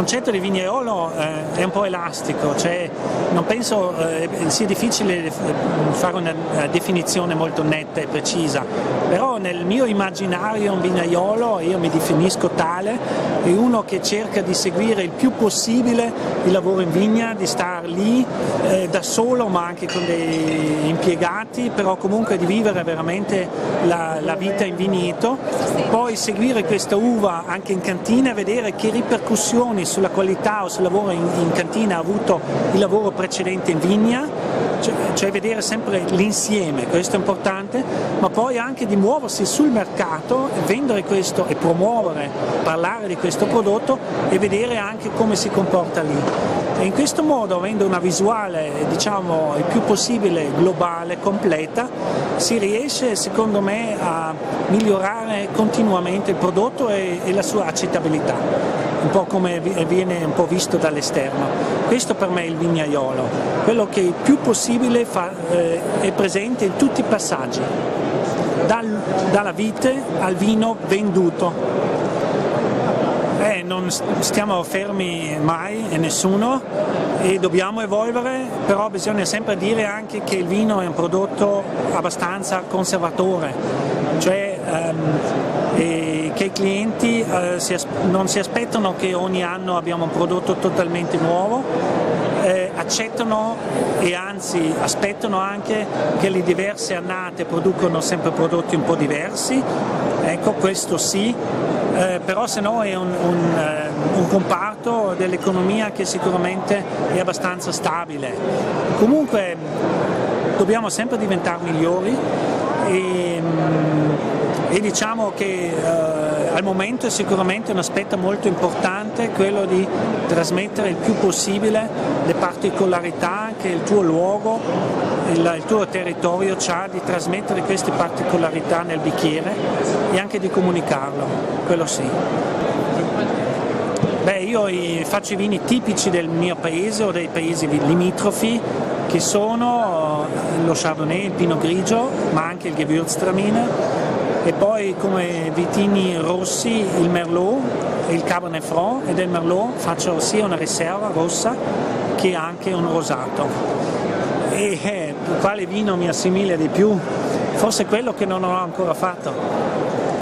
concetto di vignaiolo è un po' elastico, cioè non penso sia difficile fare una definizione molto netta e precisa, però nel mio immaginario un vignaiolo, io mi definisco tale, è uno che cerca di seguire il più possibile il lavoro in vigna, di star lì da solo ma anche con dei impiegati, però comunque di vivere veramente la vita in vigneto, poi seguire questa uva anche in cantina e vedere che ripercussioni sulla qualità o sul lavoro in cantina ha avuto il lavoro precedente in vigna, cioè vedere sempre l'insieme, questo è importante, ma poi anche di muoversi sul mercato e vendere questo e promuovere, parlare di questo prodotto e vedere anche come si comporta lì. E in questo modo, avendo una visuale diciamo il più possibile globale, completa, si riesce secondo me a migliorare continuamente il prodotto e la sua accettabilità, un po' come viene un po' visto dall'esterno. Questo per me è il vignaiolo, quello che il più possibile è presente in tutti i passaggi, dalla vite al vino venduto. Non stiamo fermi mai e nessuno e dobbiamo evolvere, però bisogna sempre dire anche che il vino è un prodotto abbastanza conservatore, cioè che i clienti non si aspettano che ogni anno abbiamo un prodotto totalmente nuovo, accettano e anzi aspettano anche che le diverse annate producono sempre prodotti un po' diversi, ecco questo sì, però se no è un comparto dell'economia che sicuramente è abbastanza stabile. Comunque dobbiamo sempre diventare migliori e diciamo che al momento è sicuramente un aspetto molto importante quello di trasmettere il più possibile le particolarità che il tuo luogo, il tuo territorio ha, di trasmettere queste particolarità nel bicchiere e anche di comunicarlo, quello sì. Io faccio i vini tipici del mio paese o dei paesi limitrofi, che sono lo Chardonnay, il Pinot Grigio, ma anche il Gewürztraminer, e poi come vitini rossi il Merlot e il Cabernet Franc, e del Merlot faccio sia una riserva rossa che anche un rosato. E quale vino mi assomiglia di più? Forse quello che non ho ancora fatto.